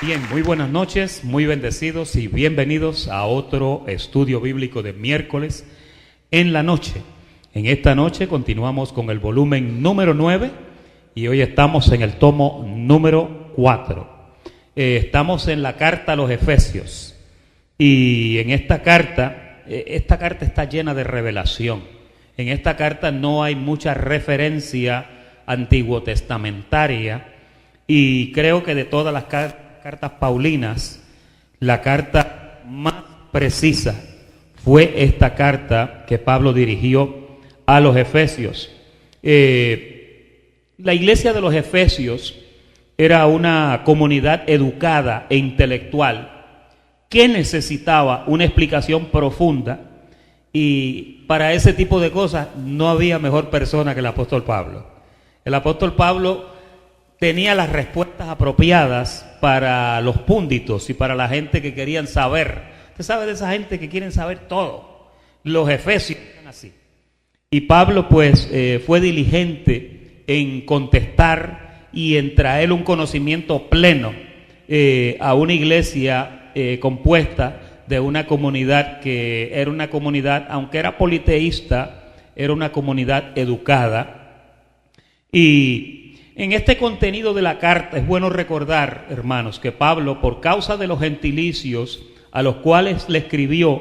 Bien, muy buenas noches, muy bendecidos y bienvenidos a otro estudio bíblico de miércoles en la noche. En esta noche continuamos con el volumen número 9 y hoy estamos en el tomo número 4. Estamos en la carta a los Efesios y en esta carta está llena de revelación. En esta carta no hay mucha referencia antiguo testamentaria y creo que de todas las cartas paulinas, la carta más precisa fue esta carta que Pablo dirigió a los Efesios. La iglesia de los Efesios era una comunidad educada e intelectual que necesitaba una explicación profunda, y para ese tipo de cosas no había mejor persona que el apóstol Pablo. El apóstol Pablo tenía las respuestas apropiadas para los púnditos y para la gente que querían saber. Usted sabe de esa gente que quieren saber todo. Los Efesios eran así. Y Pablo pues fue diligente en contestar y en traer un conocimiento pleno a una iglesia compuesta de una comunidad que era una comunidad, aunque era politeísta, era una comunidad educada. Y en este contenido de la carta es bueno recordar, hermanos, que Pablo, por causa de los gentilicios a los cuales le escribió,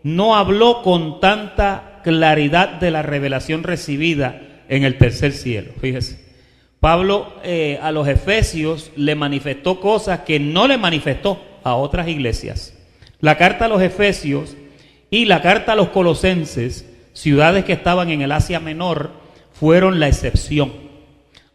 no habló con tanta claridad de la revelación recibida en el tercer cielo. Fíjese, Pablo a los Efesios le manifestó cosas que no le manifestó a otras iglesias. La carta a los Efesios y la carta a los Colosenses, ciudades que estaban en el Asia Menor, fueron la excepción.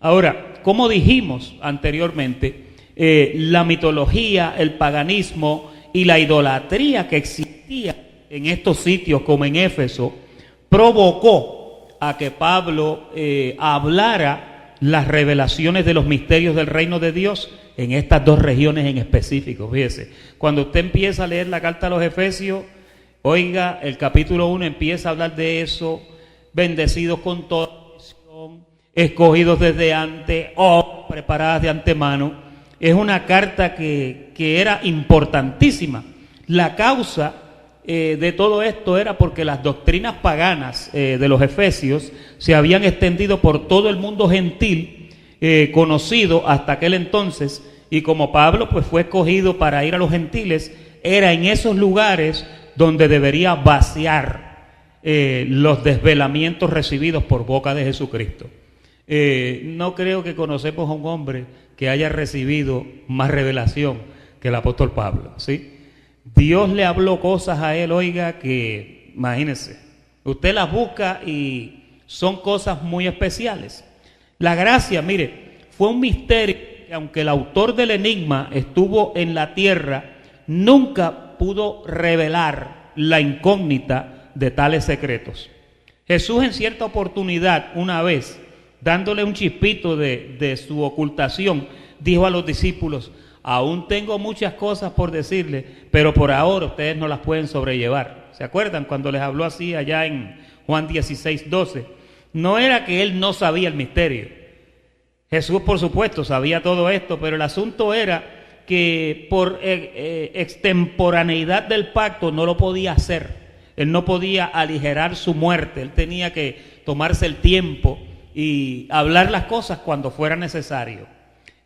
Ahora, como dijimos anteriormente, la mitología, el paganismo y la idolatría que existía en estos sitios como en Éfeso provocó a que Pablo hablara las revelaciones de los misterios del reino de Dios en estas dos regiones en específico. Fíjese, cuando usted empieza a leer la carta a los Efesios, oiga, el capítulo 1 empieza a hablar de eso, bendecidos con toda escogidos desde antes o preparadas de antemano. Es una carta que era importantísima. La causa de todo esto era porque las doctrinas paganas de los Efesios se habían extendido por todo el mundo gentil conocido hasta aquel entonces, y como Pablo pues fue escogido para ir a los gentiles, era en esos lugares donde debería vaciar los desvelamientos recibidos por boca de Jesucristo. No creo que conocemos a un hombre que haya recibido más revelación que el apóstol Pablo, ¿sí? Dios le habló cosas a él, oiga, que imagínense, usted las busca y son cosas muy especiales. La gracia, mire, fue un misterio que aunque el autor del enigma estuvo en la tierra, nunca pudo revelar la incógnita de tales secretos. Jesús en cierta oportunidad, una vez, dándole un chispito de su ocultación, dijo a los discípulos: aún tengo muchas cosas por decirles, pero por ahora ustedes no las pueden sobrellevar. ¿Se acuerdan cuando les habló así allá en Juan 16:12? No era que él no sabía el misterio. Jesús, por supuesto, sabía todo esto, pero el asunto era que por extemporaneidad del pacto no lo podía hacer. Él no podía aligerar su muerte. Él tenía que tomarse el tiempo y hablar las cosas cuando fuera necesario.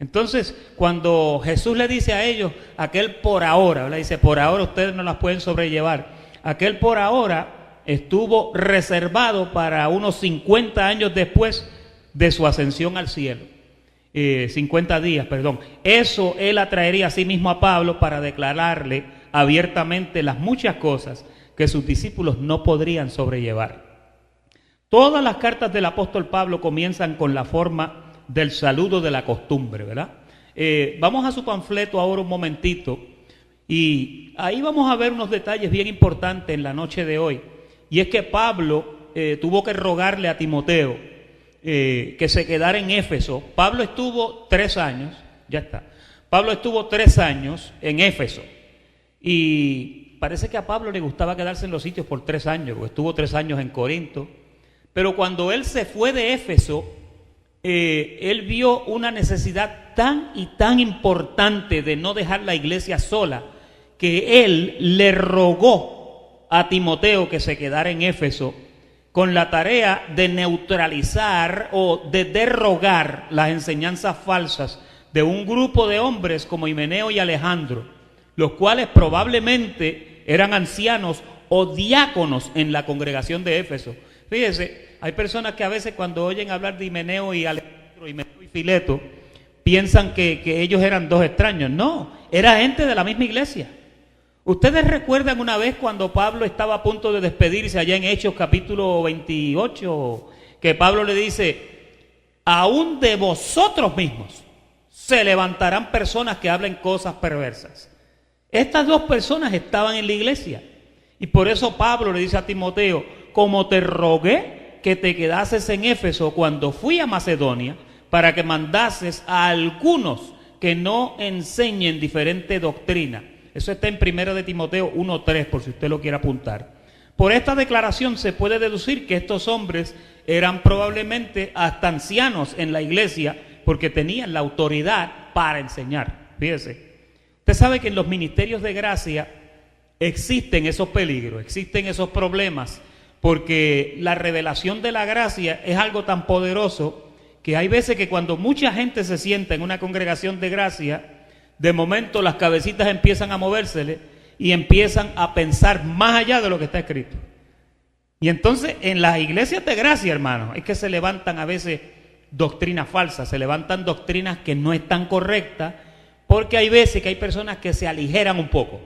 Entonces, cuando Jesús le dice a ellos, aquel por ahora, le dice, por ahora ustedes no las pueden sobrellevar, aquel por ahora estuvo reservado para unos 50 años después de su ascensión al cielo. 50 días, perdón. Eso él atraería a sí mismo a Pablo para declararle abiertamente las muchas cosas que sus discípulos no podrían sobrellevar. Todas las cartas del apóstol Pablo comienzan con la forma del saludo de la costumbre, ¿verdad? Vamos a su panfleto ahora un momentito y ahí vamos a ver unos detalles bien importantes en la noche de hoy. Y es que Pablo tuvo que rogarle a Timoteo que se quedara en Éfeso. Pablo estuvo 3 años, ya está. Pablo estuvo 3 años en Éfeso y parece que a Pablo le gustaba quedarse en los sitios por 3 años, porque estuvo 3 años en Corinto. Pero cuando él se fue de Éfeso, él vio una necesidad tan importante de no dejar la iglesia sola, que él le rogó a Timoteo que se quedara en Éfeso con la tarea de neutralizar o de derrogar las enseñanzas falsas de un grupo de hombres como Himeneo y Alejandro, los cuales probablemente eran ancianos o diáconos en la congregación de Éfeso. Fíjese, hay personas que a veces cuando oyen hablar de Himeneo y Alejandro, Himeneo y Fileto, piensan que ellos eran dos extraños. No, era gente de la misma iglesia. Ustedes recuerdan una vez cuando Pablo estaba a punto de despedirse allá en Hechos capítulo 28, que Pablo le dice: aún de vosotros mismos se levantarán personas que hablen cosas perversas. Estas dos personas estaban en la iglesia, y por eso Pablo le dice a Timoteo: como te rogué que te quedases en Éfeso cuando fui a Macedonia, para que mandases a algunos que no enseñen diferente doctrina. Eso está en 1 de Timoteo 1:3, por si usted lo quiere apuntar. Por esta declaración se puede deducir que estos hombres eran probablemente hasta ancianos en la iglesia, porque tenían la autoridad para enseñar. Fíjese, usted sabe que en los ministerios de gracia existen esos peligros, existen esos problemas, porque la revelación de la gracia es algo tan poderoso que hay veces que cuando mucha gente se sienta en una congregación de gracia, de momento las cabecitas empiezan a movérsele y empiezan a pensar más allá de lo que está escrito. Y entonces en las iglesias de gracia, hermanos, es que se levantan a veces doctrinas falsas, se levantan doctrinas que no están correctas, porque hay veces que hay personas que se aligeran un poco,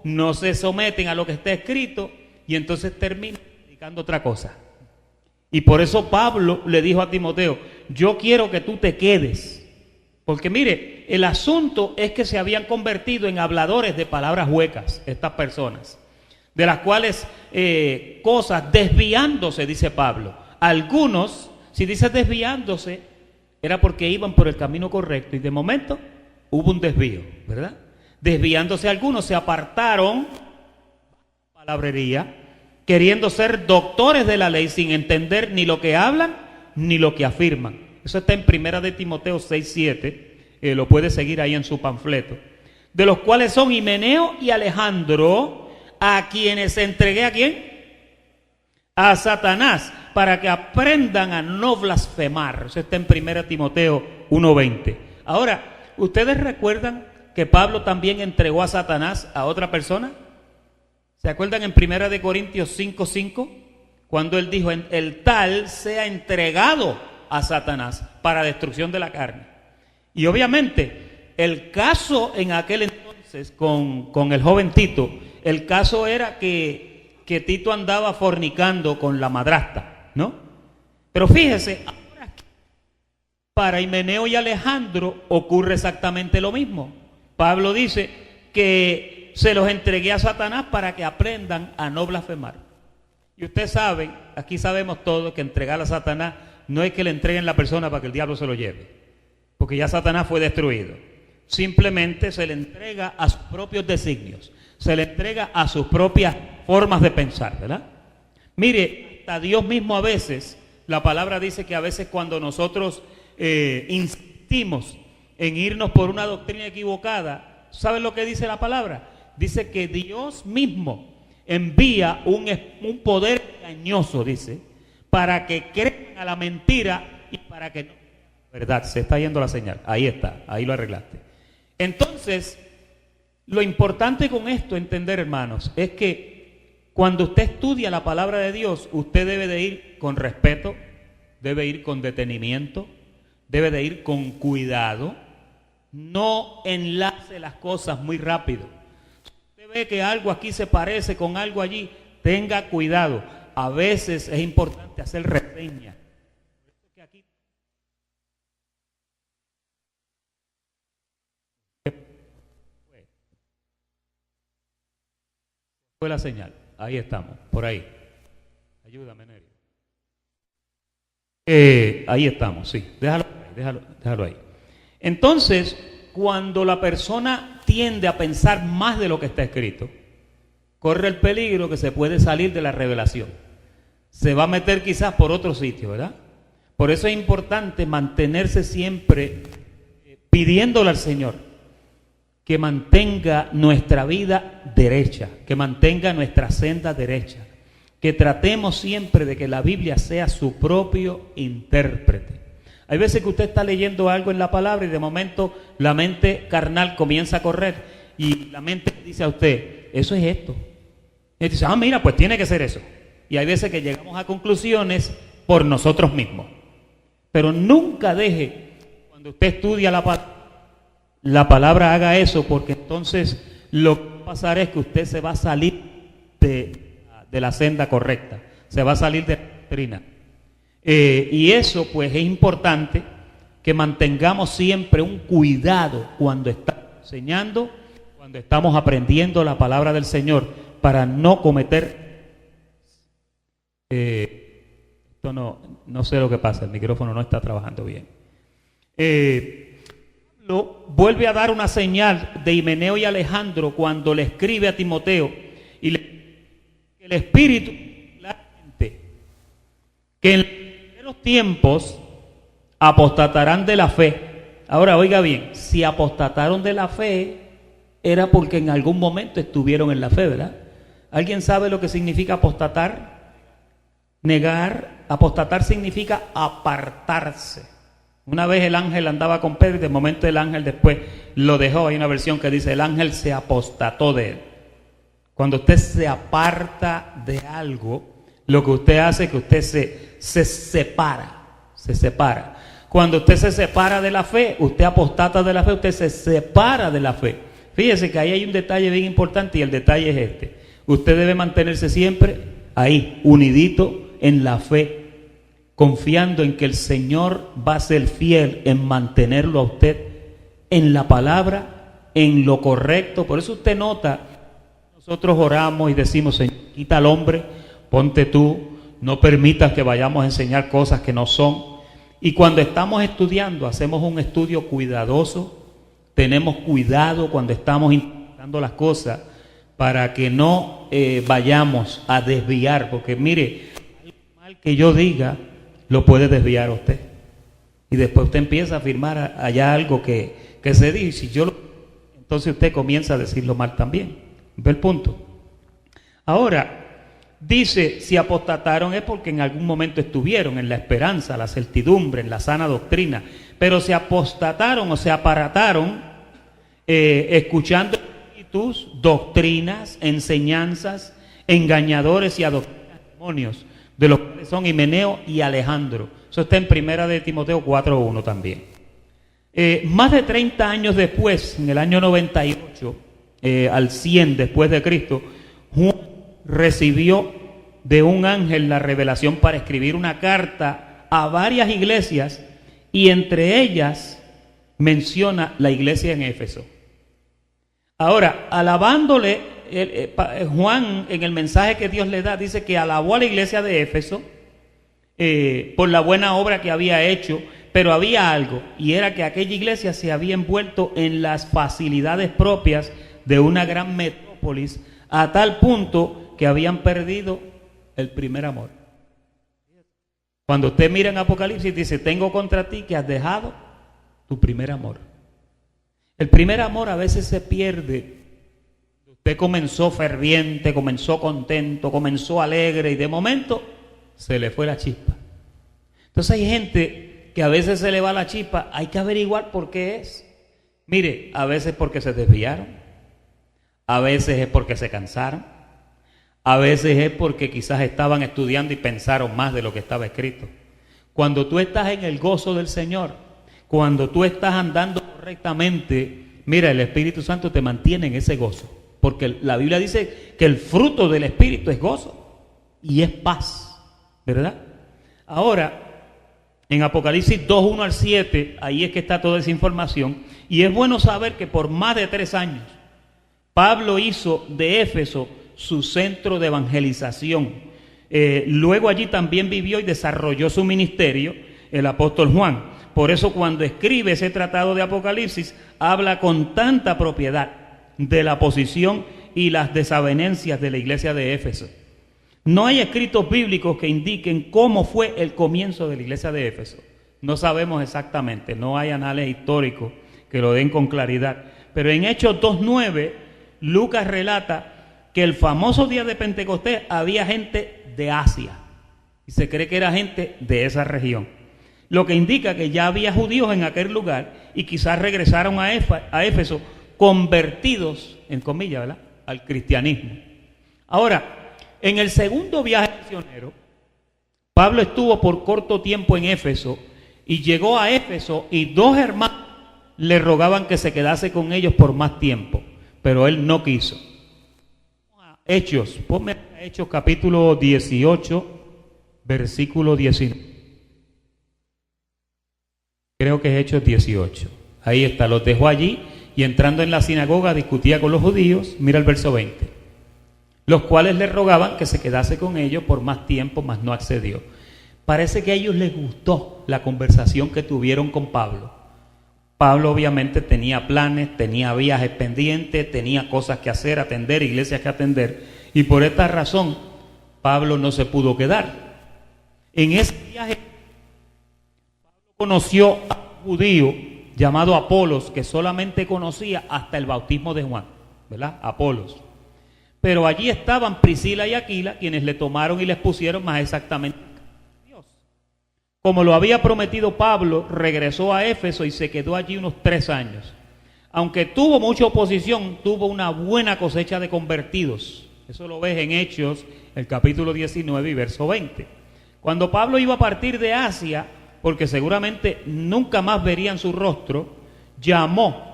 no se someten a lo que está escrito y entonces terminan predicando otra cosa. Y por eso Pablo le dijo a Timoteo: yo quiero que tú te quedes. Porque mire, el asunto es que se habían convertido en habladores de palabras huecas estas personas, de las cuales cosas desviándose, dice Pablo. Algunos, si dice desviándose, era porque iban por el camino correcto y de momento hubo un desvío, ¿verdad? Desviándose algunos, se apartaron, palabrería, queriendo ser doctores de la ley sin entender ni lo que hablan ni lo que afirman. Eso está en 1 de Timoteo 6:7, lo puede seguir ahí en su panfleto. De los cuales son Himeneo y Alejandro, a quienes entregué, ¿a quién? A Satanás, para que aprendan a no blasfemar. Eso está en 1 Timoteo 1:20. Ahora, ¿ustedes recuerdan que Pablo también entregó a Satanás a otra persona? ¿Se acuerdan en 1 de Corintios 5:5? Cuando él dijo: el tal sea entregado a Satanás para destrucción de la carne. Y obviamente el caso en aquel entonces con el joven Tito, el caso era que Tito andaba fornicando con la madrastra, ¿no? Pero fíjese, ahora para Himeneo y Alejandro ocurre exactamente lo mismo. Pablo dice que se los entregué a Satanás para que aprendan a no blasfemar. Y ustedes saben, aquí sabemos todos que entregar a Satanás no es que le entreguen la persona para que el diablo se lo lleve, porque ya Satanás fue destruido. Simplemente se le entrega a sus propios designios, se le entrega a sus propias formas de pensar, ¿verdad? Mire, hasta Dios mismo a veces, la palabra dice que a veces cuando nosotros insistimos en irnos por una doctrina equivocada, ¿saben lo que dice la palabra? Dice que Dios mismo envía un poder engañoso, dice, para que crean a la mentira y para que no. ¿Verdad? Se está yendo la señal. Ahí está, ahí lo arreglaste. Entonces, lo importante con esto, entender, hermanos, es que cuando usted estudia la palabra de Dios, usted debe de ir con respeto, debe ir con detenimiento, debe de ir con cuidado. No enlace las cosas muy rápido. Si usted ve que algo aquí se parece con algo allí, tenga cuidado. A veces es importante hacer reseña. Fue la señal. Ahí estamos, por ahí. Ayúdame, Nerio. Ahí estamos, sí. Déjalo ahí. Entonces, cuando la persona tiende a pensar más de lo que está escrito, corre el peligro que se puede salir de la revelación. Se va a meter quizás por otro sitio, ¿verdad? Por eso es importante mantenerse siempre pidiéndole al Señor que mantenga nuestra vida derecha, que mantenga nuestra senda derecha, que tratemos siempre de que la Biblia sea su propio intérprete. Hay veces que usted está leyendo algo en la palabra y de momento la mente carnal comienza a correr y la mente dice a usted, eso es esto. Y dice, mira, pues tiene que ser eso. Y hay veces que llegamos a conclusiones por nosotros mismos. Pero nunca deje, cuando usted estudia la palabra haga eso, porque entonces lo que va a pasar es que usted se va a salir de la senda correcta, se va a salir de la doctrina. Y eso pues es importante que mantengamos siempre un cuidado cuando estamos enseñando, cuando estamos aprendiendo la palabra del Señor, para no cometer esto no sé lo que pasa, el micrófono no está trabajando bien. Vuelve a dar una señal de Himeneo y Alejandro cuando le escribe a Timoteo y el Espíritu claramente que en los tiempos apostatarán de la fe. Ahora oiga bien, si apostataron de la fe era porque en algún momento estuvieron en la fe, ¿verdad? ¿Alguien sabe lo que significa apostatar? Negar. Apostatar significa apartarse. Una vez el ángel andaba con Pedro y de momento el ángel después lo dejó. Hay una versión que dice el ángel se apostató de él. Cuando usted se aparta de algo, lo que usted hace es que usted se separa. Cuando usted se separa de la fe, usted apostata de la fe, usted se separa de la fe. Fíjese que ahí hay un detalle bien importante y el detalle es este. Usted debe mantenerse siempre ahí, unidito en la fe, confiando en que el Señor va a ser fiel en mantenerlo a usted en la palabra, en lo correcto. Por eso usted nota, nosotros oramos y decimos, Señor, quita al hombre, ponte tú, no permitas que vayamos a enseñar cosas que no son. Y cuando estamos estudiando, hacemos un estudio cuidadoso, tenemos cuidado cuando estamos intentando las cosas para que no vayamos a desviar, porque mire, algo mal que yo diga lo puede desviar a usted. Y después usted empieza a afirmar allá algo que se dice, entonces usted comienza a decirlo mal también. ¿Ve el punto? Ahora, dice, si apostataron es porque en algún momento estuvieron en la esperanza, la certidumbre, en la sana doctrina. Pero se apostataron o se aparataron escuchando espíritus, doctrinas, enseñanzas, engañadores y adoctrinas demonios, de los cuales son Himeneo y Alejandro. Eso está en Primera de Timoteo 4:1 también. Más de 30 años después, en el año 98, al 100 después de Cristo, Juan recibió de un ángel la revelación para escribir una carta a varias iglesias y entre ellas menciona la iglesia en Éfeso. Ahora, alabándole, Juan en el mensaje que Dios le da dice que alabó a la iglesia de Éfeso por la buena obra que había hecho, pero había algo, y era que aquella iglesia se había envuelto en las facilidades propias de una gran metrópolis a tal punto que habían perdido el primer amor. Cuando usted mira en Apocalipsis dice, tengo contra ti que has dejado tu primer amor. El primer amor a veces se pierde. Usted comenzó ferviente, comenzó contento, comenzó alegre y de momento se le fue la chispa. Entonces hay gente que a veces se le va la chispa, hay que averiguar por qué es. Mire, a veces porque se desviaron, a veces es porque se cansaron, a veces es porque quizás estaban estudiando y pensaron más de lo que estaba escrito. Cuando tú estás en el gozo del Señor, cuando tú estás andando correctamente, mira, el Espíritu Santo te mantiene en ese gozo. Porque la Biblia dice que el fruto del Espíritu es gozo y es paz, ¿verdad? Ahora, en Apocalipsis 2:1 al 7, ahí es que está toda esa información. Y es bueno saber que por más de 3 años, Pablo hizo de Éfeso su centro de evangelización. Luego allí también vivió y desarrolló su ministerio el apóstol Juan. Por eso cuando escribe ese tratado de Apocalipsis, habla con tanta propiedad de la posición y las desavenencias de la iglesia de Éfeso. No hay escritos bíblicos que indiquen cómo fue el comienzo de la iglesia de Éfeso. No sabemos exactamente, no hay análisis histórico que lo den con claridad. Pero en Hechos 2:9, Lucas relata que el famoso día de Pentecostés había gente de Asia. Y se cree que era gente de esa región. Lo que indica que ya había judíos en aquel lugar y quizás regresaron a Éfeso convertidos, en comillas, ¿verdad?, al cristianismo. Ahora, en el segundo viaje misionero, Pablo estuvo por corto tiempo en Éfeso y llegó a Éfeso y dos hermanos le rogaban que se quedase con ellos por más tiempo, pero él no quiso. Hechos, ponme Hechos capítulo 18, versículo 19. Creo que es Hechos 18. Ahí está, los dejó allí y entrando en la sinagoga discutía con los judíos. Mira el verso 20. Los cuales le rogaban que se quedase con ellos por más tiempo, mas no accedió. Parece que a ellos les gustó la conversación que tuvieron con Pablo. Pablo obviamente tenía planes, tenía viajes pendientes, tenía cosas que hacer, atender, iglesias que atender. Y por esta razón, Pablo no se pudo quedar. En ese viaje, Pablo conoció a un judío llamado Apolos, que solamente conocía hasta el bautismo de Juan, ¿verdad? Apolos. Pero allí estaban Priscila y Aquila, quienes le tomaron y les pusieron más exactamente Dios. Como lo había prometido Pablo, regresó a Éfeso y se quedó allí unos 3 años. Aunque tuvo mucha oposición, tuvo una buena cosecha de convertidos. Eso lo ves en Hechos, el capítulo 19 y verso 20. Cuando Pablo iba a partir de Asia, porque seguramente nunca más verían su rostro,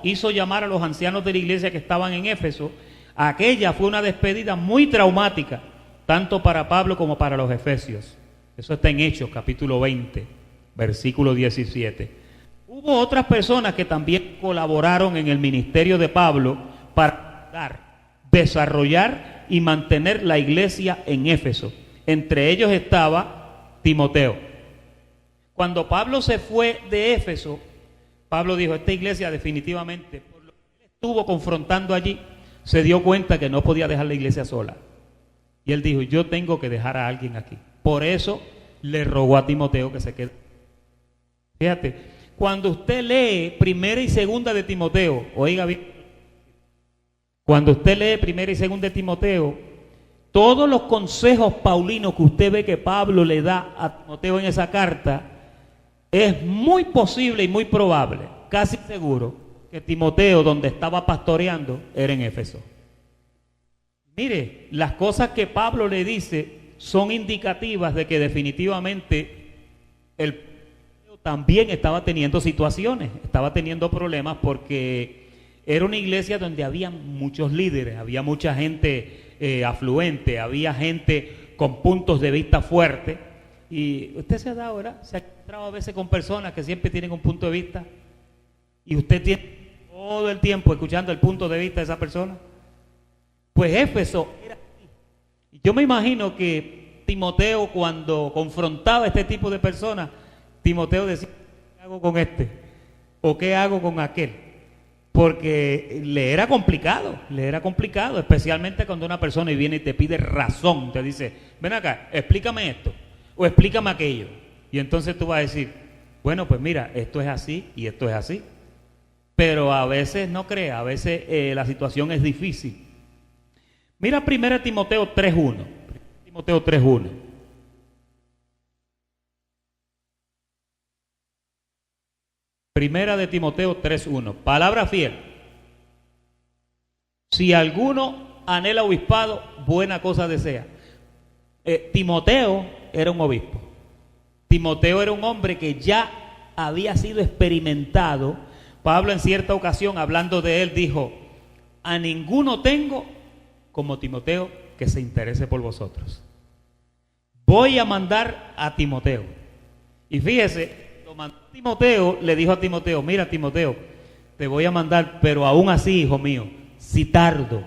hizo llamar a los ancianos de la iglesia que estaban en Éfeso. Aquella fue una despedida muy traumática, tanto para Pablo como para los efesios. Eso está en Hechos, capítulo 20, versículo 17. Hubo otras personas que también colaboraron en el ministerio de Pablo para desarrollar y mantener la iglesia en Éfeso. Entre ellos estaba Timoteo. Cuando Pablo se fue de Éfeso, Pablo dijo, esta iglesia definitivamente, por lo que estuvo confrontando allí, se dio cuenta que no podía dejar la iglesia sola. Y él dijo, yo tengo que dejar a alguien aquí. Por eso le rogó a Timoteo que se quede. Fíjate, cuando usted lee primera y segunda de Timoteo, oiga bien, cuando usted lee primera y segunda de Timoteo, todos los consejos paulinos que usted ve que Pablo le da a Timoteo en esa carta, es muy posible y muy probable, casi seguro, que Timoteo, donde estaba pastoreando, era en Éfeso. Mire, las cosas que Pablo le dice son indicativas de que definitivamente el también estaba teniendo situaciones, estaba teniendo problemas porque era una iglesia donde había muchos líderes, había mucha gente afluente, había gente con puntos de vista fuertes. Y usted se ha dado, ¿verdad? Se ha encontrado a veces con personas que siempre tienen un punto de vista y usted tiene todo el tiempo escuchando el punto de vista de esa persona. Pues Éfeso era así. Yo me imagino que Timoteo, cuando confrontaba a este tipo de personas, Timoteo decía, ¿qué hago con este? ¿O qué hago con aquel? Porque le era complicado, especialmente cuando una persona viene y te pide razón, te dice, ven acá, explícame esto, o explícame aquello. Y entonces tú vas a decir, bueno, pues mira, esto es así y esto es así. Pero a veces no crea, a veces la situación es difícil. Mira 1 Timoteo 3.1. Timoteo 3.1. Primera de Timoteo 3.1. Palabra fiel. Si alguno anhela obispado, buena cosa desea. Timoteo era un obispo. Timoteo era un hombre que ya había sido experimentado. Pablo en cierta ocasión, hablando de él, dijo, a ninguno tengo como Timoteo que se interese por vosotros. Voy a mandar a Timoteo. Y fíjese, lo mandó Timoteo, le dijo a Timoteo, mira Timoteo, te voy a mandar, pero aún así, hijo mío, si tardo,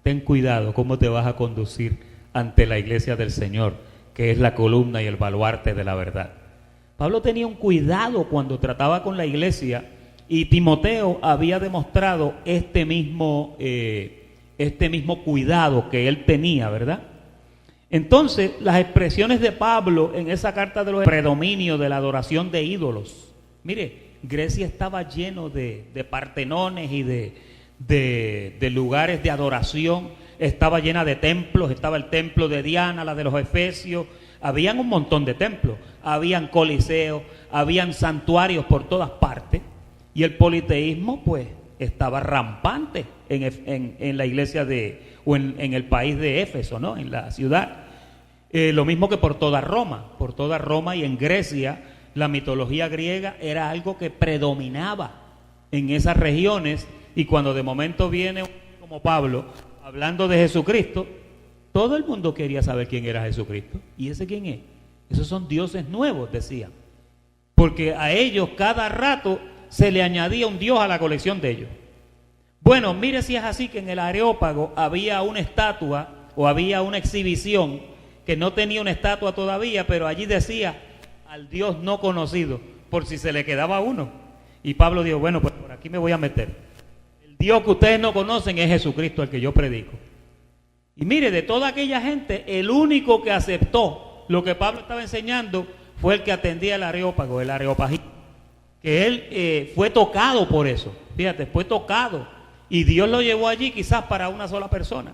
ten cuidado cómo te vas a conducir ante la iglesia del Señor, que es la columna y el baluarte de la verdad. Pablo tenía un cuidado cuando trataba con la iglesia y Timoteo había demostrado este mismo cuidado que él tenía, ¿verdad? Entonces, las expresiones de Pablo en esa carta de los predominio de la adoración de ídolos. Mire, Grecia estaba lleno de partenones y de lugares de adoración. Estaba llena de templos, estaba el templo de Diana, la de los Efesios. Habían un montón de templos, habían coliseos, habían santuarios por todas partes. Y el politeísmo, pues, estaba rampante en la iglesia en el país de Éfeso, ¿no? En la ciudad. Lo mismo que por toda Roma y en Grecia, la mitología griega era algo que predominaba en esas regiones, y cuando de momento viene como Pablo hablando de Jesucristo, todo el mundo quería saber quién era Jesucristo. ¿Y ese quién es? Esos son dioses nuevos, decían, porque a ellos cada rato se le añadía un dios a la colección de ellos. Bueno, mire si es así, que en el Areópago había una estatua o había una exhibición que no tenía una estatua todavía, pero allí decía al Dios no conocido, por si se le quedaba uno. Y Pablo dijo, bueno, pues por aquí me voy a meter. El Dios que ustedes no conocen es Jesucristo, el que yo predico. Y mire, de toda aquella gente, el único que aceptó lo que Pablo estaba enseñando fue el que atendía el Areópago, el areopagita, que él fue tocado por eso. Fíjate, fue tocado. Y Dios lo llevó allí quizás para una sola persona.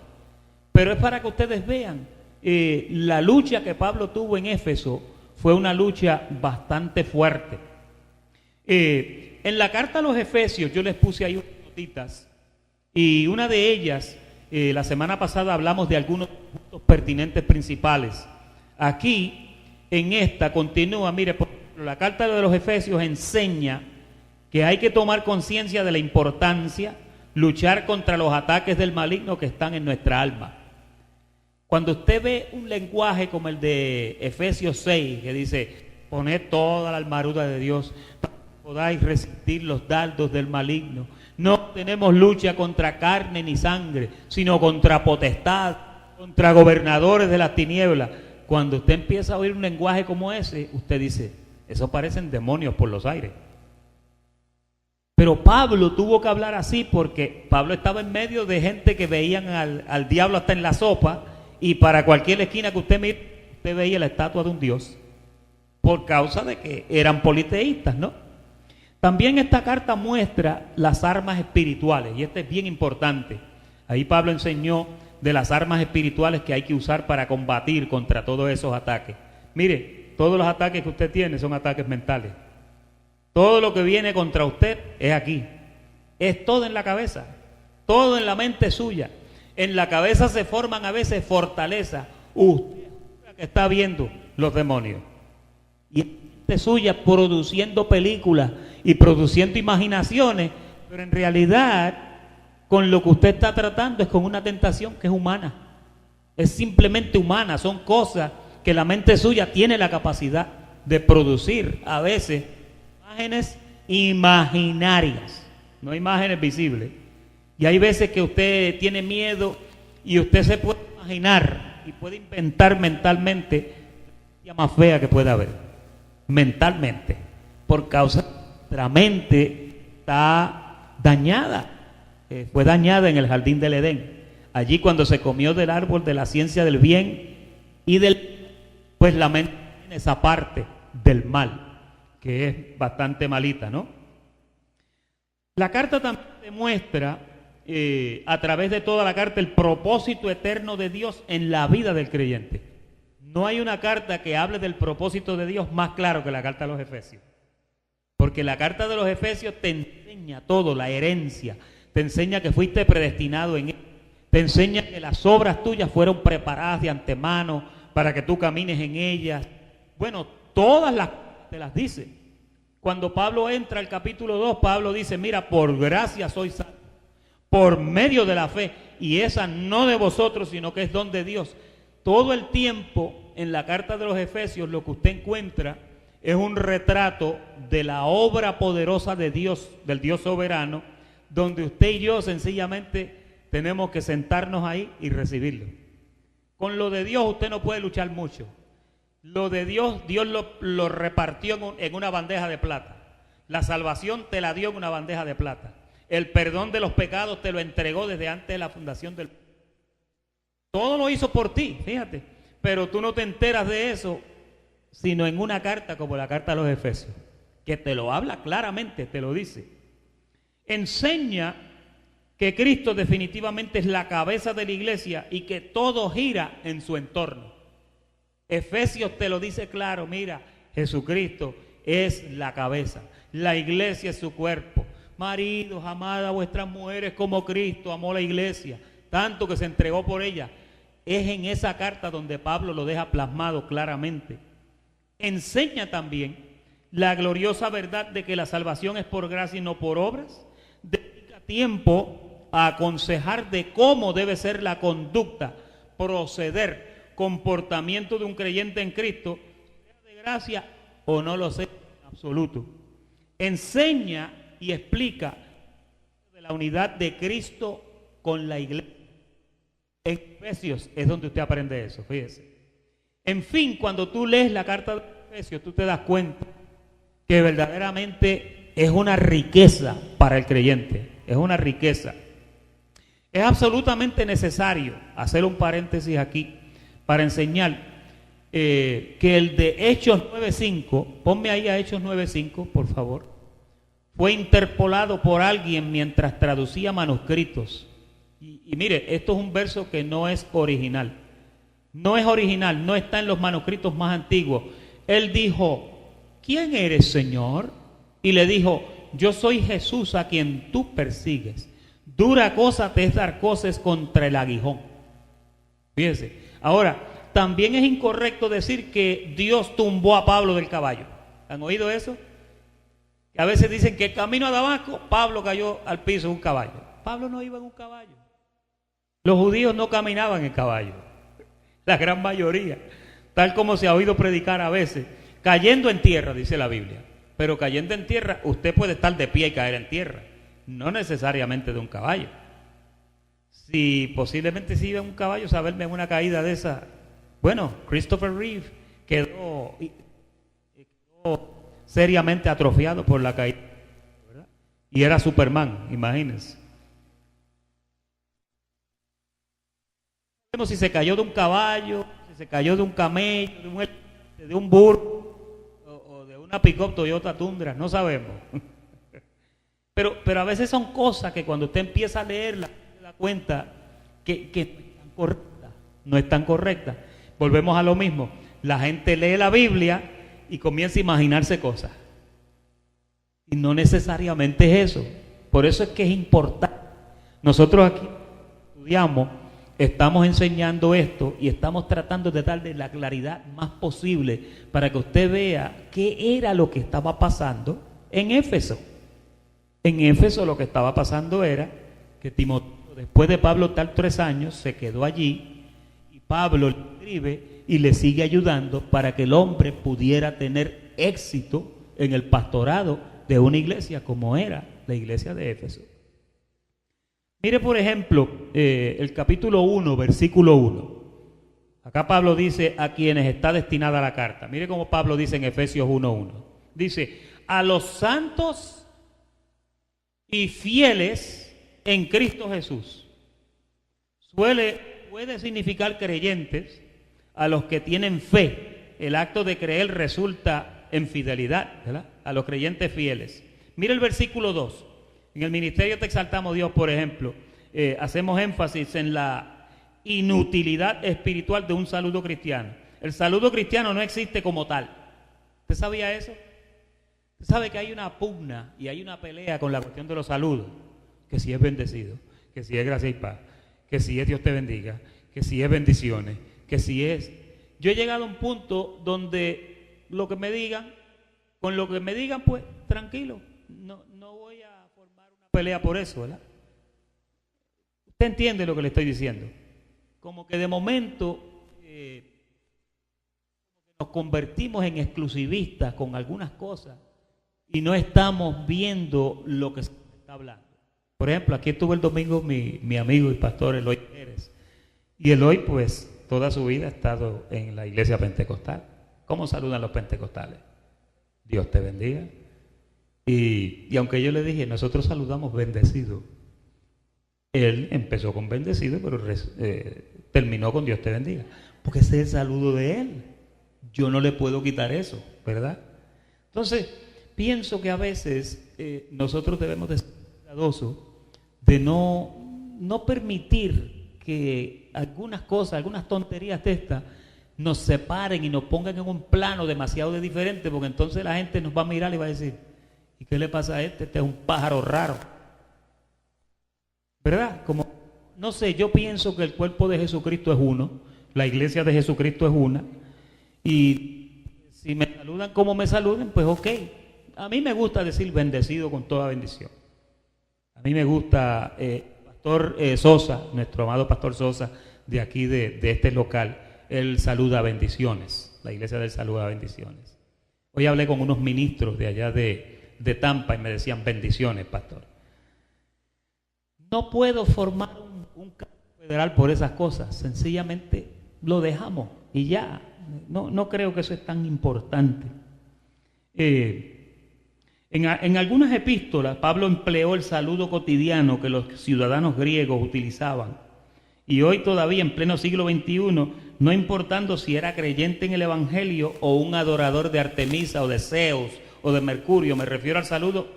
Pero es para que ustedes vean, la lucha que Pablo tuvo en Éfeso fue una lucha bastante fuerte. En la carta a los Efesios yo les puse ahí unas notitas, y una de ellas, la semana pasada hablamos de algunos puntos pertinentes principales. Aquí, en esta, continúa, mire, por ejemplo, la carta de los Efesios enseña que hay que tomar conciencia de la importancia, luchar contra los ataques del maligno que están en nuestra alma. Cuando usted ve un lenguaje como el de Efesios 6, que dice, poned toda la armadura de Dios, para que podáis resistir los dardos del maligno. No tenemos lucha contra carne ni sangre, sino contra potestad, contra gobernadores de las tinieblas. Cuando usted empieza a oír un lenguaje como ese, usted dice, eso parecen demonios por los aires. Pero Pablo tuvo que hablar así porque Pablo estaba en medio de gente que veían al diablo hasta en la sopa, y para cualquier esquina que usted mire, usted veía la estatua de un dios, por causa de que eran politeístas, ¿no? También esta carta muestra las armas espirituales, y esto es bien importante. Ahí Pablo enseñó de las armas espirituales que hay que usar para combatir contra todos esos ataques. Mire, todos los ataques que usted tiene son ataques mentales. Todo lo que viene contra usted es aquí. Es todo en la cabeza, todo en la mente suya. En la cabeza se forman a veces fortalezas. Usted que está viendo los demonios. Y en la mente suya produciendo películas y produciendo imaginaciones, pero en realidad con lo que usted está tratando es con una tentación que es humana. Es simplemente humana, son cosas que la mente suya tiene la capacidad de producir a veces imágenes imaginarias, no imágenes visibles. Y hay veces que usted tiene miedo y usted se puede imaginar y puede inventar mentalmente la más fea que pueda haber, mentalmente, por causa de que nuestra mente está dañada. Fue dañada en el jardín del Edén. Allí cuando se comió del árbol de la ciencia del bien y del, pues la mente tiene esa parte del mal, que es bastante malita, ¿no? La carta también demuestra a través de toda la carta el propósito eterno de Dios en la vida del creyente. No hay una carta que hable del propósito de Dios más claro que la carta de los Efesios. Porque la carta de los Efesios te enseña todo, la herencia, te enseña que fuiste predestinado en él, te enseña que las obras tuyas fueron preparadas de antemano para que tú camines en ellas. Bueno, todas las te las dice. Cuando Pablo entra al capítulo 2, Pablo dice, mira, por gracia sois salvos, por medio de la fe, y esa no de vosotros, sino que es don de Dios. Todo el tiempo en la carta de los Efesios lo que usted encuentra es un retrato de la obra poderosa de Dios, del Dios soberano, donde usted y yo sencillamente tenemos que sentarnos ahí y recibirlo. Con lo de Dios usted no puede luchar mucho. Lo de Dios, Dios lo repartió en una bandeja de plata. La salvación te la dio en una bandeja de plata. El perdón de los pecados te lo entregó desde antes de la fundación del mundo. Todo lo hizo por ti, fíjate. Pero tú no te enteras de eso sino en una carta como la carta a los Efesios, que te lo habla claramente, te lo dice. Enseña que Cristo definitivamente es la cabeza de la iglesia y que todo gira en su entorno. Efesios te lo dice claro, mira, Jesucristo es la cabeza, la iglesia es su cuerpo. Maridos, amad a vuestras mujeres como Cristo amó la iglesia, tanto que se entregó por ella. Es en esa carta donde Pablo lo deja plasmado claramente. Enseña también la gloriosa verdad de que la salvación es por gracia y no por obras. Dedica tiempo a aconsejar de cómo debe ser la conducta, proceder, comportamiento de un creyente en Cristo, sea de gracia o no lo sea en absoluto. Enseña y explica de la unidad de Cristo con la iglesia. En Efesios es donde usted aprende eso, fíjese. En fin, cuando tú lees la carta de Efesios, tú te das cuenta que verdaderamente es una riqueza para el creyente, es una riqueza. Es absolutamente necesario hacer un paréntesis aquí para enseñar que el de Hechos 9.5, ponme ahí a Hechos 9.5, por favor, fue interpolado por alguien mientras traducía manuscritos. Y mire, esto es un verso que no es original. No es original, no está en los manuscritos más antiguos. Él dijo, ¿quién eres, Señor? Y le dijo, yo soy Jesús a quien tú persigues. Dura cosa te es dar cosas contra el aguijón. Fíjense. Ahora, también es incorrecto decir que Dios tumbó a Pablo del caballo. ¿Han oído eso? Que a veces dicen que camino a Damasco, Pablo cayó al piso en un caballo. Pablo no iba en un caballo. Los judíos no caminaban en caballo. La gran mayoría, tal como se ha oído predicar a veces, cayendo en tierra, dice la Biblia. Pero cayendo en tierra, usted puede estar de pie y caer en tierra, no necesariamente de un caballo. Si posiblemente si iba en un caballo, saberme en una caída de esa. Bueno, Christopher Reeve quedó seriamente atrofiado por la caída, ¿verdad? Y era Superman, imagínense. Si se cayó de un caballo, si se cayó de un camello, de un burro o de una pick-up Toyota Tundra, no sabemos. Pero a veces son cosas que cuando usted empieza a leerlas se da cuenta que no están correctas. Volvemos a lo mismo. La gente lee la Biblia y comienza a imaginarse cosas. Y no necesariamente es eso. Por eso es que es importante. Nosotros aquí estudiamos, estamos enseñando esto y estamos tratando de darle la claridad más posible para que usted vea qué era lo que estaba pasando en Éfeso. En Éfeso lo que estaba pasando era que Timoteo, después de Pablo estar 3 años, se quedó allí y Pablo le escribe y le sigue ayudando para que el hombre pudiera tener éxito en el pastorado de una iglesia como era la iglesia de Éfeso. Mire, por ejemplo, el capítulo 1, versículo 1. Acá Pablo dice a quienes está destinada la carta. Mire cómo Pablo dice en Efesios 1:1. Dice, a los santos y fieles en Cristo Jesús. Puede significar creyentes a los que tienen fe. El acto de creer resulta en fidelidad, ¿verdad? A los creyentes fieles. Mire el versículo 2. En el ministerio Te Exaltamos Dios, por ejemplo, hacemos énfasis en la inutilidad espiritual de un saludo cristiano. El saludo cristiano no existe como tal. ¿Usted sabía eso? Usted sabe que hay una pugna y hay una pelea con la cuestión de los saludos. Que si es bendecido, que si es gracia y paz, que si es Dios te bendiga, que si es bendiciones, que si es... Yo he llegado a un punto donde lo que me digan, con lo que me digan, pues tranquilo, no voy a formar una pelea por eso, ¿verdad? Usted entiende lo que le estoy diciendo. Como que de momento nos convertimos en exclusivistas con algunas cosas y no estamos viendo lo que se está hablando. Por ejemplo, aquí estuvo el domingo mi amigo y pastor Eloy Pérez. Y Eloy, pues, toda su vida ha estado en la iglesia pentecostal. ¿Cómo saludan los pentecostales? Dios te bendiga. Y aunque yo le dije, nosotros saludamos bendecido. Él empezó con bendecido, pero terminó con Dios te bendiga. porque ese es el saludo de Él. Yo no le puedo quitar eso, ¿verdad? Entonces, pienso que a veces nosotros debemos de ser cuidadosos de no permitir que algunas cosas, algunas tonterías de estas, nos separen y nos pongan en un plano demasiado diferente, porque entonces la gente nos va a mirar y va a decir, ¿y qué le pasa a este? Este es un pájaro raro, ¿verdad? Como, no sé, yo pienso que el cuerpo de Jesucristo es uno, la iglesia de Jesucristo es una, y si me saludan como me saluden, pues ok. A mí me gusta decir bendecido con toda bendición. A mí me gusta, Pastor Sosa, nuestro amado Pastor Sosa, de aquí de este local, él saluda bendiciones, la iglesia del saluda bendiciones. Hoy hablé con unos ministros de allá de Tampa y me decían bendiciones, pastor. No puedo formar un cargo federal por esas cosas, sencillamente lo dejamos y ya. No creo que eso es tan importante. En algunas epístolas, Pablo empleó el saludo cotidiano que los ciudadanos griegos utilizaban. Y hoy todavía, en pleno siglo XXI, no importando si era creyente en el Evangelio o un adorador de Artemisa o de Zeus o de Mercurio, me refiero al saludo,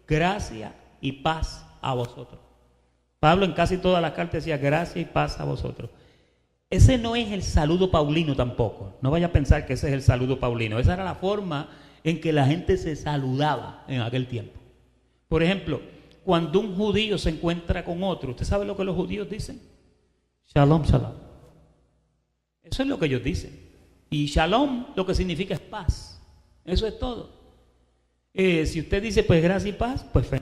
gracia y paz a vosotros. Pablo en casi todas las cartas decía, gracia y paz a vosotros. Ese no es el saludo paulino tampoco. No vaya a pensar que ese es el saludo paulino. Esa era la forma en que la gente se saludaba en aquel tiempo. Por ejemplo, cuando un judío se encuentra con otro, ¿usted sabe lo que los judíos dicen? Shalom, shalom. Eso es lo que ellos dicen. Y shalom lo que significa es paz. Eso es todo. Si usted dice pues gracia y paz, pues fe.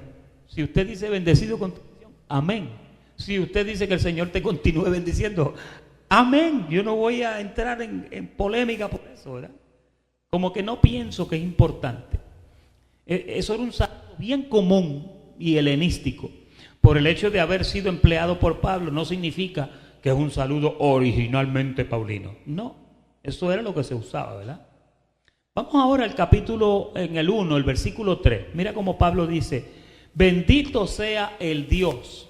Si usted dice bendecido con bendición, amén. Si usted dice que el Señor te continúe bendiciendo, amén. Yo no voy a entrar en polémica por eso, ¿verdad? Como que no pienso que es importante. Eso era un saludo bien común y helenístico. Por el hecho de haber sido empleado por Pablo, no significa que es un saludo originalmente paulino. No, eso era lo que se usaba, ¿verdad? Vamos ahora al capítulo, en el 1, el versículo 3. Mira cómo Pablo dice, bendito sea el Dios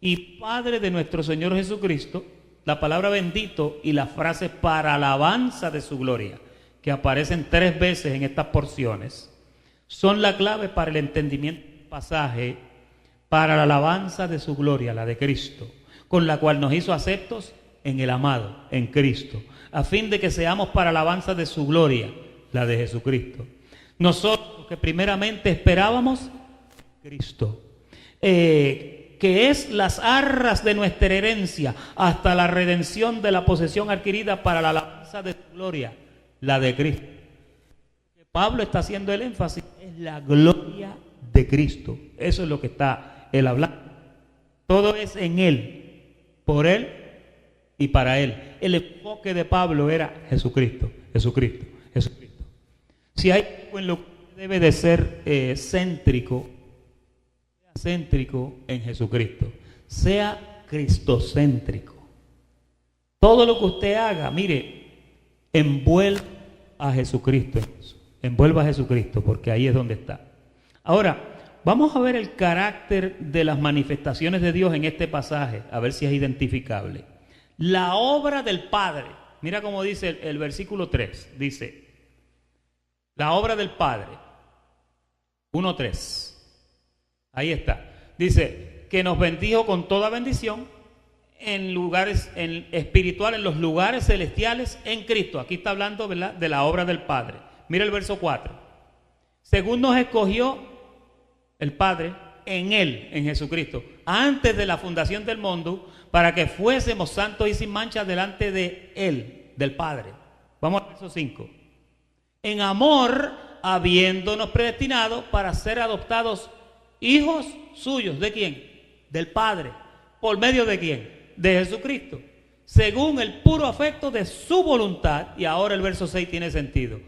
y Padre de nuestro Señor Jesucristo. La palabra bendito y la frase para alabanza de su gloria, que aparecen 3 veces en estas porciones, son la clave para el entendimiento del pasaje, para la alabanza de su gloria, la de Cristo, con la cual nos hizo aceptos en el amado, en Cristo, a fin de que seamos para alabanza de su gloria, la de Jesucristo. Nosotros que primeramente esperábamos Cristo, que es las arras de nuestra herencia hasta la redención de la posesión adquirida para la alabanza de su gloria, la de Cristo. Pablo está haciendo el énfasis, es la gloria de Cristo. Eso es lo que está él hablando. Todo es en Él, por Él y para Él. El enfoque de Pablo era Jesucristo, Jesucristo, Jesucristo. Si hay algo en lo que debe de ser céntrico, sea céntrico en Jesucristo, sea cristocéntrico. Todo lo que usted haga, mire, envuelva a Jesucristo, envuelva a Jesucristo, porque ahí es donde está. Ahora, vamos a ver el carácter de las manifestaciones de Dios en este pasaje, a ver si es identificable. La obra del Padre, mira cómo dice el versículo 3, dice, la obra del Padre, 1:3, ahí está, dice, que nos bendijo con toda bendición en lugares espirituales, en los lugares celestiales en Cristo. Aquí está hablando, ¿verdad?, de la obra del Padre. Mira el verso 4, según nos escogió el Padre en Él, en Jesucristo, antes de la fundación del mundo, para que fuésemos santos y sin mancha delante de Él, del Padre. Vamos al verso 5. En amor, habiéndonos predestinado para ser adoptados hijos suyos. ¿De quién? Del Padre. ¿Por medio de quién? De Jesucristo. Según el puro afecto de su voluntad. Y ahora el verso 6 tiene sentido.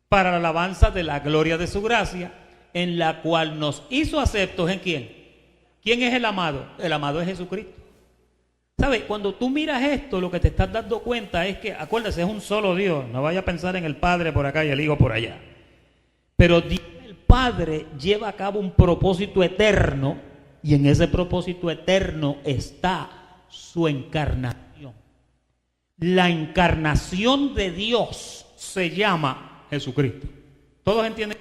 Para la alabanza de la gloria de su gracia, en la cual nos hizo aceptos, ¿en quién? ¿Quién es el amado? El amado es Jesucristo. ¿Sabes? Cuando tú miras esto, lo que te estás dando cuenta es que, acuérdate, es un solo Dios. No vaya a pensar en el Padre por acá y el Hijo por allá. Pero Dios, el Padre, lleva a cabo un propósito eterno, y en ese propósito eterno está su encarnación. la encarnación de Dios se llama Jesucristo. ¿Todos entienden?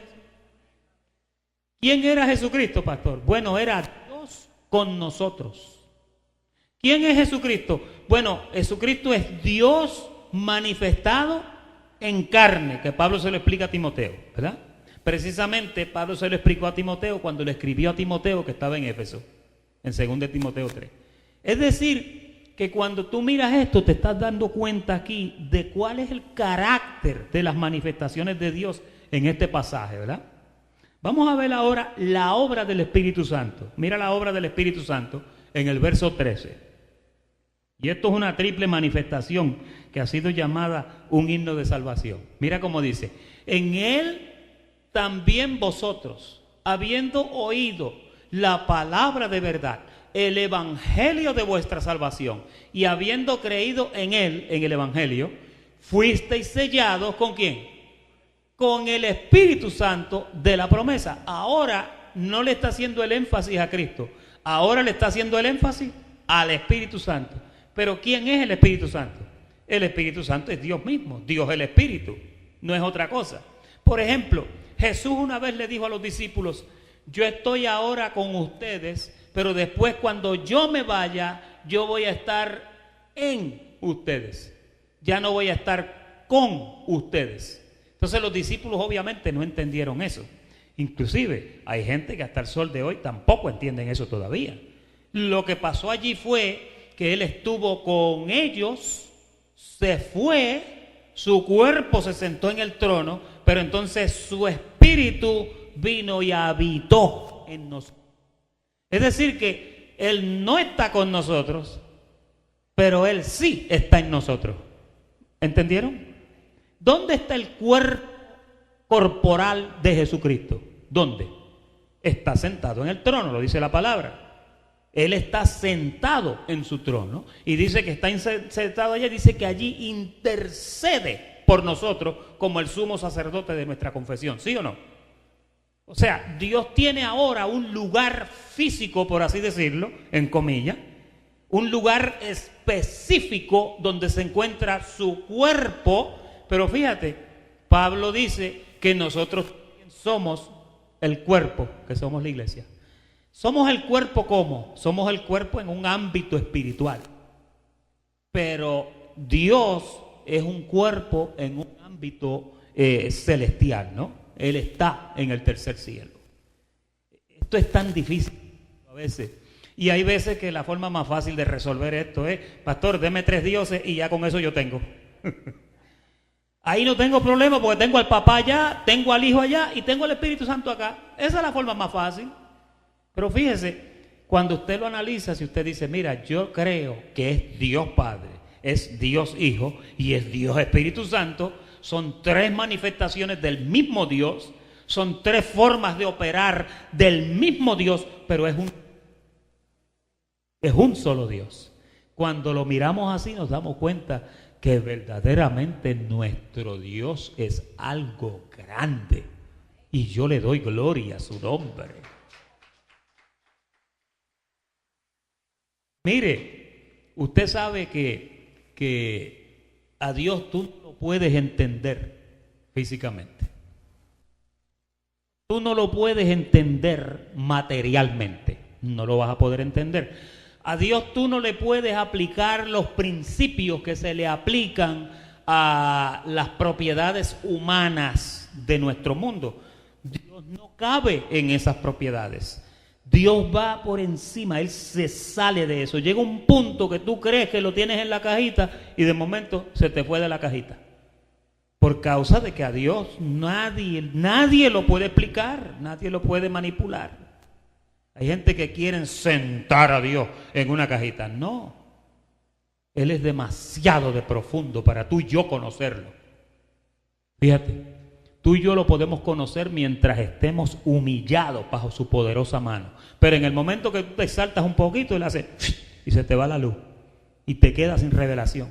¿Quién era Jesucristo, pastor? Bueno, era Dios con nosotros. ¿Quién es Jesucristo? Bueno, Jesucristo es Dios manifestado en carne, que Pablo se lo explica a Timoteo, ¿verdad? Precisamente Pablo se lo explicó a Timoteo cuando le escribió a Timoteo que estaba en Éfeso, en 2 de Timoteo 3. Es decir, que cuando tú miras esto te estás dando cuenta aquí de cuál es el carácter de las manifestaciones de Dios en este pasaje, ¿verdad? Vamos a ver ahora la obra del Espíritu Santo. Mira la obra del Espíritu Santo en el verso 13. Y esto es una triple manifestación que ha sido llamada un himno de salvación. Mira cómo dice: en él también vosotros, habiendo oído la palabra de verdad, el evangelio de vuestra salvación, y habiendo creído en él, en el evangelio, fuisteis sellados ¿con quién? Con el Espíritu Santo de la promesa. Ahora no le está haciendo el énfasis a Cristo, ahora le está haciendo el énfasis al Espíritu Santo. Pero ¿quién es el Espíritu Santo? El Espíritu Santo es Dios mismo, Dios el Espíritu, no es otra cosa. Por ejemplo, Jesús una vez le dijo a los discípulos: yo estoy ahora con ustedes, pero después cuando yo me vaya, yo voy a estar en ustedes. Ya no voy a estar con ustedes. Entonces los discípulos obviamente no entendieron eso. Inclusive hay gente que hasta el sol de hoy tampoco entienden eso todavía. Lo que pasó allí fue que Él estuvo con ellos, se fue, su cuerpo se sentó en el trono, pero entonces su espíritu vino y habitó en nosotros. Es decir que Él no está con nosotros, pero Él sí está en nosotros. ¿Entendieron? ¿Dónde está el cuerpo corporal de Jesucristo? ¿Dónde? Está sentado en el trono, lo dice la palabra. Él está sentado en su trono y dice que está sentado allá, dice que allí intercede por nosotros como el sumo sacerdote de nuestra confesión, ¿sí o no? O sea, Dios tiene ahora un lugar físico, por así decirlo, en comillas, un lugar específico donde se encuentra su cuerpo, pero fíjate, Pablo dice que nosotros somos el cuerpo, que somos la iglesia. Somos el cuerpo ¿cómo? Somos el cuerpo en un ámbito espiritual. Pero Dios es un cuerpo en un ámbito celestial, ¿no? Él está en el tercer cielo. Esto es tan difícil a veces. Y hay veces que la forma más fácil de resolver esto es: pastor, deme 3 dioses y ya con eso yo tengo. Ahí no tengo problema porque tengo al papá allá, tengo al hijo allá y tengo al Espíritu Santo acá. Esa es la forma más fácil. Pero fíjese, cuando usted lo analiza, si usted dice: mira, yo creo que es Dios Padre, es Dios Hijo y es Dios Espíritu Santo, son 3 manifestaciones del mismo Dios, son 3 formas de operar del mismo Dios, pero es un solo Dios. Cuando lo miramos así nos damos cuenta que verdaderamente nuestro Dios es algo grande y yo le doy gloria a su nombre. Mire, usted sabe que a Dios tú no lo puedes entender físicamente. Tú no lo puedes entender materialmente. No lo vas a poder entender. A Dios tú no le puedes aplicar los principios que se le aplican a las propiedades humanas de nuestro mundo. Dios no cabe en esas propiedades. Dios va por encima, Él se sale de eso. Llega un punto que tú crees que lo tienes en la cajita y de momento se te fue de la cajita. Por causa de que a Dios nadie lo puede explicar, nadie lo puede manipular. Hay gente que quieren sentar a Dios en una cajita. No, Él es demasiado de profundo para tú y yo conocerlo. Fíjate. Tú y yo lo podemos conocer mientras estemos humillados bajo su poderosa mano. Pero en el momento que tú te exaltas un poquito, Él hace y se te va la luz. Y te quedas sin revelación.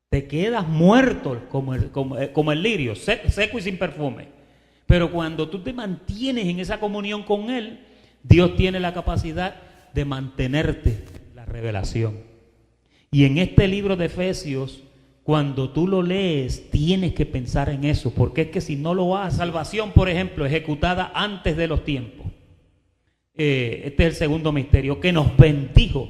Te quedas muerto como el lirio, seco y sin perfume. Pero cuando tú te mantienes en esa comunión con Él, Dios tiene la capacidad de mantenerte en la revelación. Y en este libro de Efesios, cuando tú lo lees, tienes que pensar en eso, porque es que si no lo haces, salvación, por ejemplo, ejecutada antes de los tiempos. Este es el segundo misterio, que nos bendijo.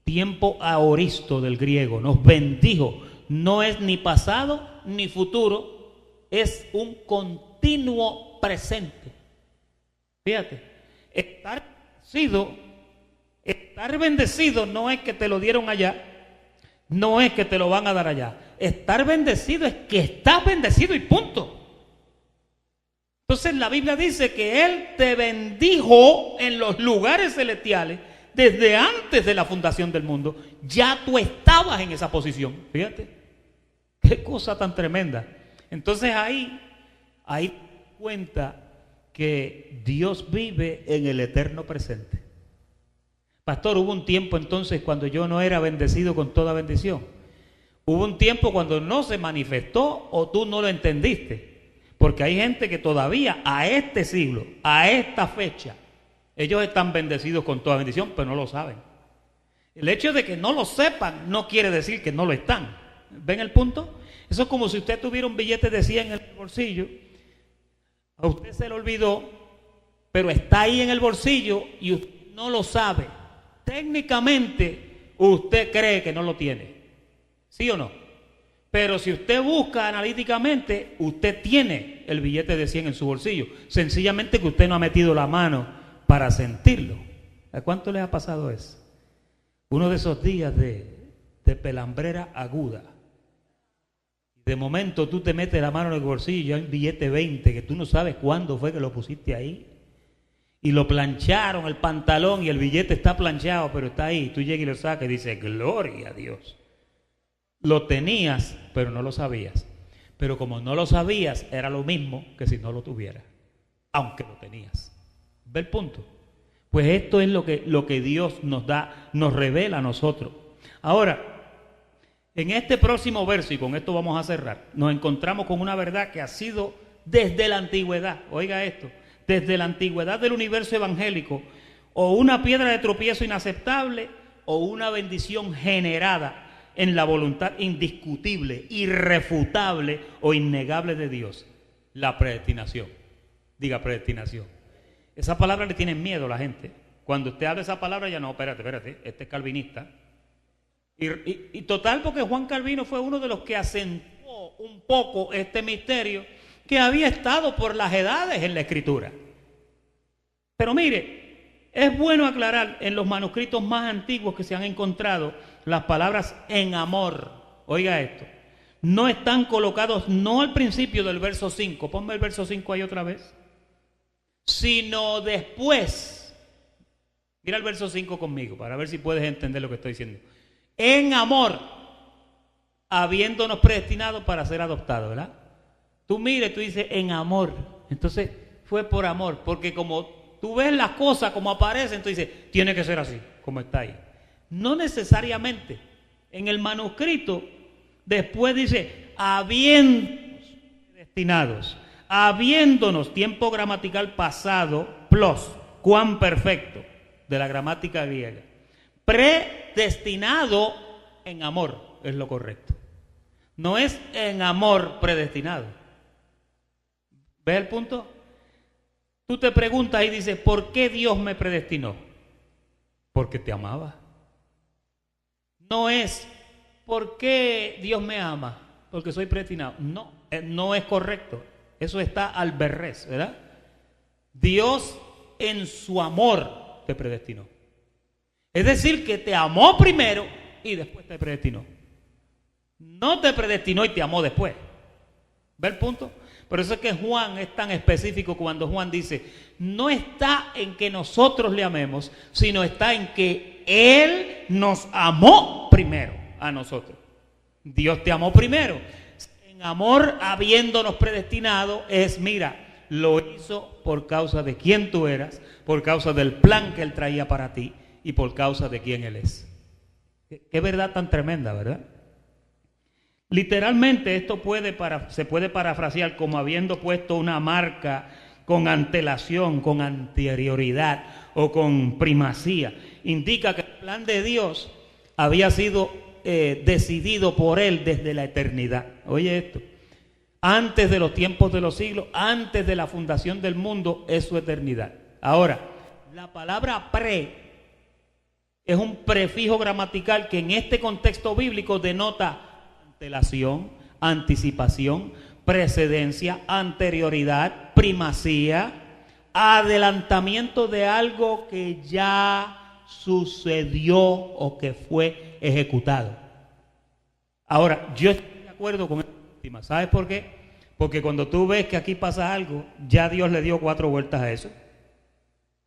Tiempo aoristo del griego, nos bendijo. No es ni pasado ni futuro, es un continuo presente. Fíjate, estar bendecido no es que te lo dieron allá, no es que te lo van a dar allá. Estar bendecido es que estás bendecido y punto. Entonces la Biblia dice que Él te bendijo en los lugares celestiales desde antes de la fundación del mundo. Ya tú estabas en esa posición. Fíjate, qué cosa tan tremenda. Entonces ahí cuenta que Dios vive en el eterno presente. Pastor, hubo un tiempo entonces cuando yo no era bendecido con toda bendición. Hubo un tiempo cuando no se manifestó o tú no lo entendiste. Porque hay gente que todavía a este siglo, a esta fecha, ellos están bendecidos con toda bendición, pero no lo saben. El hecho de que no lo sepan no quiere decir que no lo están. ¿Ven el punto? Eso es como si usted tuviera un billete de 100 en el bolsillo, a usted se le olvidó, pero está ahí en el bolsillo y usted no lo sabe. Técnicamente usted cree que no lo tiene, ¿sí o no? Pero si usted busca analíticamente, usted tiene el billete de 100 en su bolsillo. Sencillamente que usted no ha metido la mano para sentirlo. ¿A cuánto les ha pasado eso? Uno de esos días de pelambrera aguda. De momento tú te metes la mano en el bolsillo y hay un billete 20 que tú no sabes cuándo fue que lo pusiste ahí. Y lo plancharon el pantalón y el billete está planchado, pero está ahí. Tú llegas y lo sacas y dices, gloria a Dios. Lo tenías, pero no lo sabías. Pero como no lo sabías, era lo mismo que si no lo tuvieras, aunque lo tenías. ¿Ve el punto? Pues esto es lo que Dios nos da, nos revela a nosotros. Ahora, en este próximo verso, y con esto vamos a cerrar, nos encontramos con una verdad que ha sido desde la antigüedad. Oiga esto, desde la antigüedad del universo evangélico, o una piedra de tropiezo inaceptable, o una bendición generada en la voluntad indiscutible, irrefutable o innegable de Dios. La predestinación. Diga predestinación. Esa palabra le tienen miedo a la gente. Cuando usted habla esa palabra, ya no, espérate, este es calvinista. Y total, porque Juan Calvino fue uno de los que acentuó un poco este misterio que había estado por las edades en la Escritura. Pero mire, es bueno aclarar en los manuscritos más antiguos que se han encontrado las palabras en amor. Oiga esto, no están colocados no al principio del verso 5, ponme el verso 5 ahí otra vez, sino después. Mira el verso 5 conmigo para ver si puedes entender lo que estoy diciendo. En amor, habiéndonos predestinado para ser adoptados, ¿verdad? Tú mires, tú dices en amor, entonces fue por amor, porque como tú ves las cosas como aparecen, tú dices, tiene que ser así, como está ahí. No necesariamente. En el manuscrito después dice, habiéndonos destinados, habiéndonos, tiempo gramatical pasado, plus, cuán perfecto, de la gramática griega. Predestinado en amor, es lo correcto. No es en amor predestinado. ¿Ves el punto? Tú te preguntas y dices, ¿por qué Dios me predestinó? Porque te amaba. No es, ¿por qué Dios me ama? Porque soy predestinado. No, no es correcto. Eso está al revés, ¿verdad? Dios en su amor te predestinó. Es decir, que te amó primero y después te predestinó. No te predestinó y te amó después. ¿Ve el punto? Por eso es que Juan es tan específico cuando Juan dice, no está en que nosotros le amemos, sino está en que Él nos amó primero a nosotros. Dios te amó primero. En amor, habiéndonos predestinado, es, mira, lo hizo por causa de quién tú eras, por causa del plan que Él traía para ti y por causa de quién Él es. Qué verdad tan tremenda, ¿verdad? Literalmente esto se puede parafrasear como habiendo puesto una marca con antelación, con anterioridad o con primacía. Indica que el plan de Dios había sido decidido por Él desde la eternidad. Oye esto, antes de los tiempos de los siglos, antes de la fundación del mundo, es su eternidad. Ahora, la palabra pre es un prefijo gramatical que en este contexto bíblico denota antelación, anticipación, precedencia, anterioridad, primacía, adelantamiento de algo que ya sucedió o que fue ejecutado. Ahora, yo estoy de acuerdo con esta última. ¿Sabes por qué? Porque cuando tú ves que aquí pasa algo, ya Dios le dio 4 vueltas a eso.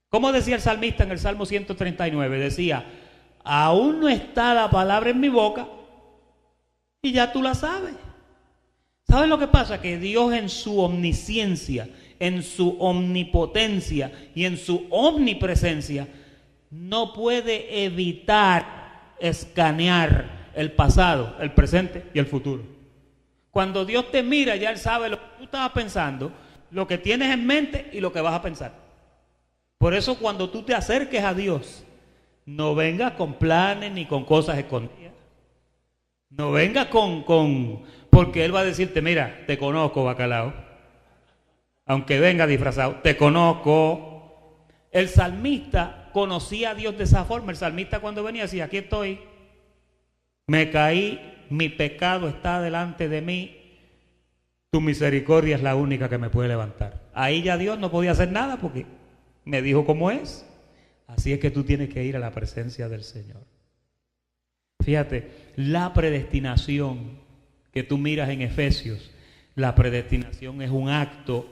¿Cómo decía el salmista en el Salmo 139? Decía, aún no está la palabra en mi boca y ya tú la sabes. ¿Sabes lo que pasa? Que Dios en su omnisciencia, en su omnipotencia y en su omnipresencia no puede evitar escanear el pasado, el presente y el futuro. Cuando Dios te mira, ya Él sabe lo que tú estabas pensando, lo que tienes en mente y lo que vas a pensar. Por eso cuando tú te acerques a Dios, no vengas con planes ni con cosas escondidas. No vengas porque Él va a decirte, mira, te conozco, bacalao. Aunque venga disfrazado, te conozco. El salmista conocía a Dios de esa forma. El salmista cuando venía decía, aquí estoy, me caí, mi pecado está delante de mí, tu misericordia es la única que me puede levantar. Ahí ya Dios no podía hacer nada porque me dijo cómo es. Así es que tú tienes que ir a la presencia del Señor. Fíjate, la predestinación que tú miras en Efesios, la predestinación es un acto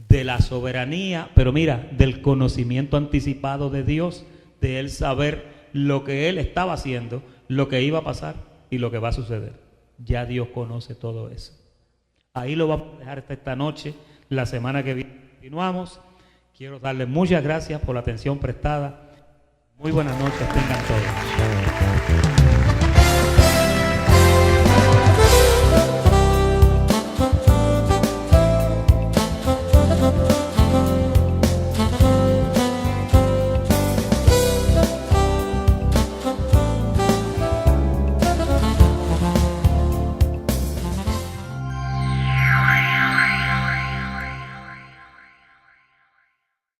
de la soberanía, pero mira, del conocimiento anticipado de Dios, de Él saber lo que Él estaba haciendo, lo que iba a pasar y lo que va a suceder. Ya Dios conoce todo eso. Ahí lo vamos a dejar hasta esta noche. La semana que viene continuamos. Quiero darles muchas gracias por la atención prestada. Muy buenas noches, tengan todos.